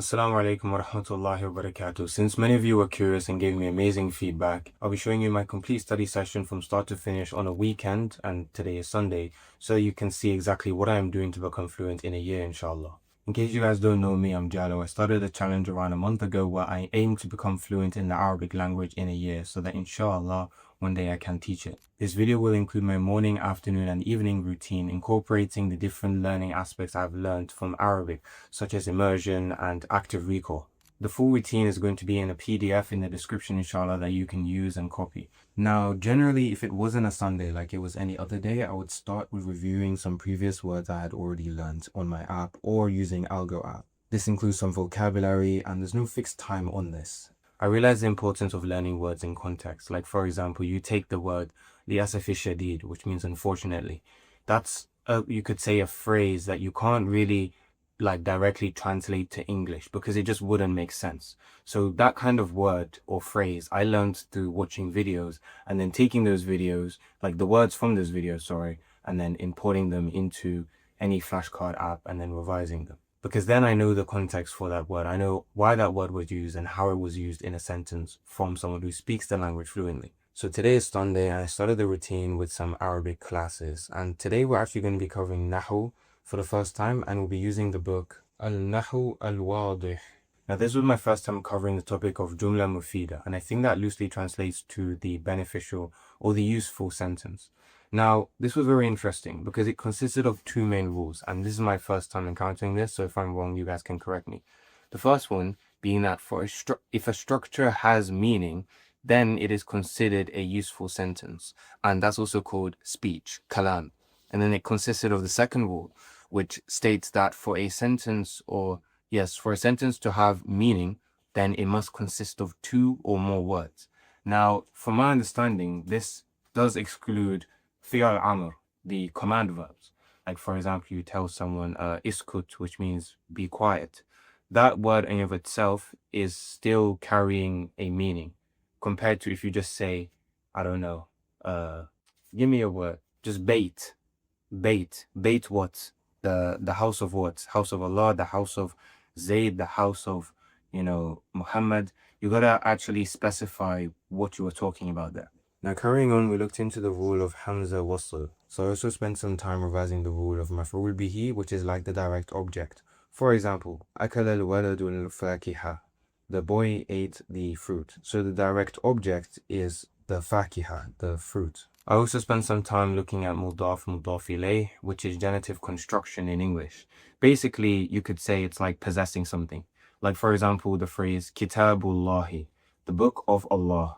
Assalamu alaikum wa rahmatullahi wa barakatuh. Since many of you were curious and gave me amazing feedback, I'll be showing you my complete study session from start to finish on a weekend, and today is Sunday, so you can see exactly what I am doing to become fluent in a year, inshallah. In case you guys don't know me, I'm Jallo. I started a challenge around a month ago where I aim to become fluent in the Arabic language in a year so that inshallah one day I can teach it. This video will include my morning, afternoon, and evening routine, incorporating the different learning aspects I've learned from Arabic, such as immersion and active recall. The full routine is going to be in a PDF in the description, inshallah, that you can use and copy. Now, generally, if it wasn't a Sunday like it was any other day, I would start with reviewing some previous words I had already learned on my app or using Algo app. This includes some vocabulary, and there's no fixed time on this. I realize the importance of learning words in context. Like, for example, you take the word لِأَسَفِ الشَّدِيدِ, which means unfortunately. That's, you could say, a phrase that you can't really like directly translate to English because it just wouldn't make sense. So that kind of word or phrase I learned through watching videos and then taking those videos, like the words from those videos, sorry, and then importing them into any flashcard app and then revising them. Because then I know the context for that word. I know why that word was used and how it was used in a sentence from someone who speaks the language fluently. So today is Sunday and I started the routine with some Arabic classes. And today we're actually going to be covering Nahu for the first time, and we'll be using the book Al-Nahu Al-Wadih. Now, this was my first time covering the topic of Jumla Mufida, and I think that loosely translates to the beneficial or the useful sentence. Now, this was very interesting because it consisted of two main rules, and this is my first time encountering this, so if I'm wrong, you guys can correct me. The first one being that if a structure has meaning, then it is considered a useful sentence, and that's also called speech, kalam. And then it consisted of the second rule, which states that for a sentence to have meaning, then it must consist of two or more words. Now, from my understanding, this does exclude fi'al amr, the command verbs. Like, for example, you tell someone iskut, which means be quiet. That word in of itself is still carrying a meaning compared to if you just say, I don't know, give me a word, just bait what? The house of what? House of Allah, the house of Zayd, the house of, Muhammad. You gotta actually specify what you were talking about there. Now, carrying on, we looked into the rule of Hamza Wasl. So I also spent some time revising the rule of Maf'ul bihi, which is like the direct object. For example, أكل الولد الفاكهة. The boy ate the fruit. So the direct object is the fakiha, the fruit. I also spent some time looking at mudaf ilayh, which is genitive construction in English. Basically, you could say it's like possessing something. Like, for example, the phrase Kitabullahi, the book of Allah.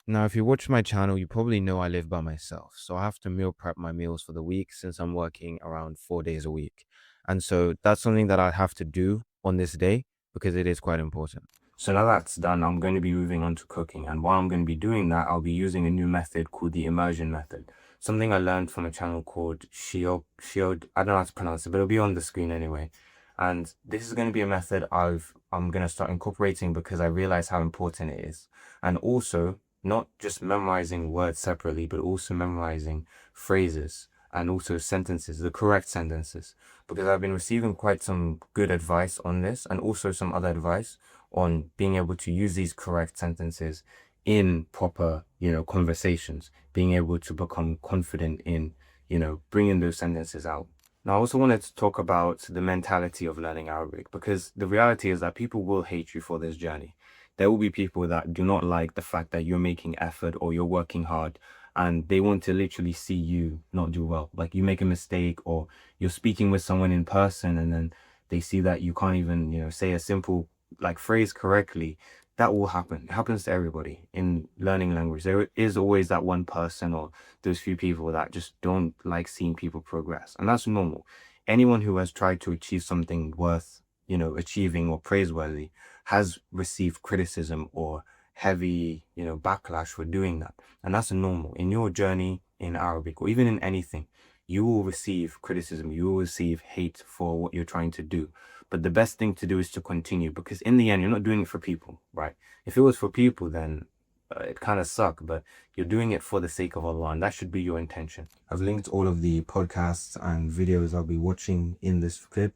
Now, if you watch my channel, you probably know I live by myself. So I have to meal prep my meals for the week since I'm working around 4 days a week. And so that's something that I have to do on this day because it is quite important. So now that's done, I'm going to be moving on to cooking. And while I'm going to be doing that, I'll be using a new method called the immersion method. Something I learned from a channel called Shiod. I don't know how to pronounce it, but it'll be on the screen anyway. And this is going to be a method I'm going to start incorporating because I realize how important it is. And also, not just memorizing words separately, but also memorizing phrases and also sentences, the correct sentences. Because I've been receiving quite some good advice on this and also some other advice on being able to use these correct sentences in proper, conversations, being able to become confident in, bringing those sentences out. Now, I also wanted to talk about the mentality of learning Arabic because the reality is that people will hate you for this journey. There will be people that do not like the fact that you're making effort or you're working hard and they want to literally see you not do well. Like you make a mistake or you're speaking with someone in person and then they see that you can't even, say a simple like phrase correctly. That will happen. It happens to everybody in learning language. There is always that one person or those few people that just don't like seeing people progress. And that's normal. Anyone who has tried to achieve something worth, achieving or praiseworthy has received criticism or heavy, backlash for doing that. And that's normal. In your journey in Arabic or even in anything, you will receive criticism, you will receive hate for what you're trying to do. But the best thing to do is to continue because in the end, you're not doing it for people, right? If it was for people, then it kind of suck, but you're doing it for the sake of Allah, and that should be your intention. I've linked all of the podcasts and videos I'll be watching in this clip,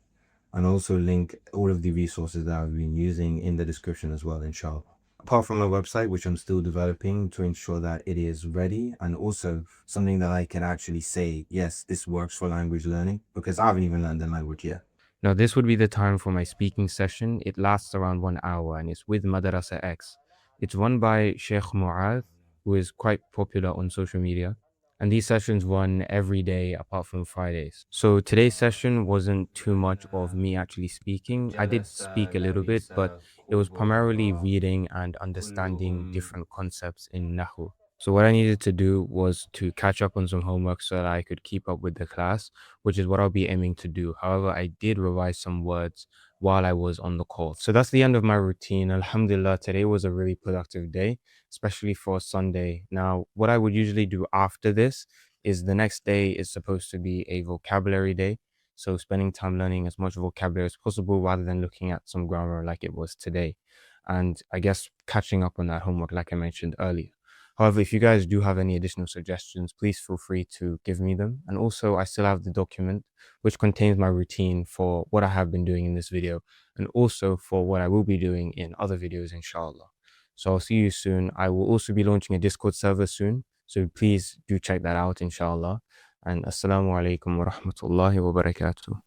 and also link all of the resources that I've been using in the description as well, inshallah. Apart from my website, which I'm still developing to ensure that it is ready, and also something that I can actually say, yes, this works for language learning, because I haven't even learned the language yet. Now, this would be the time for my speaking session. It lasts around 1 hour and it's with Madrasa X. It's run by Sheikh Mu'adh, who is quite popular on social media. And these sessions run every day apart from Fridays. So today's session wasn't too much of me actually speaking. I did speak a little bit, but it was primarily reading and understanding different concepts in Nahu. So what I needed to do was to catch up on some homework so that I could keep up with the class, which is what I'll be aiming to do. However, I did revise some words while I was on the call. So that's the end of my routine. Alhamdulillah, today was a really productive day, especially for Sunday. Now, what I would usually do after this is the next day is supposed to be a vocabulary day. So spending time learning as much vocabulary as possible rather than looking at some grammar like it was today. And I guess catching up on that homework, like I mentioned earlier. However, if you guys do have any additional suggestions, please feel free to give me them. And also, I still have the document which contains my routine for what I have been doing in this video and also for what I will be doing in other videos, inshallah. So I'll see you soon. I will also be launching a Discord server soon. So please do check that out, inshallah. And assalamu alaikum wa rahmatullahi wa barakatuh.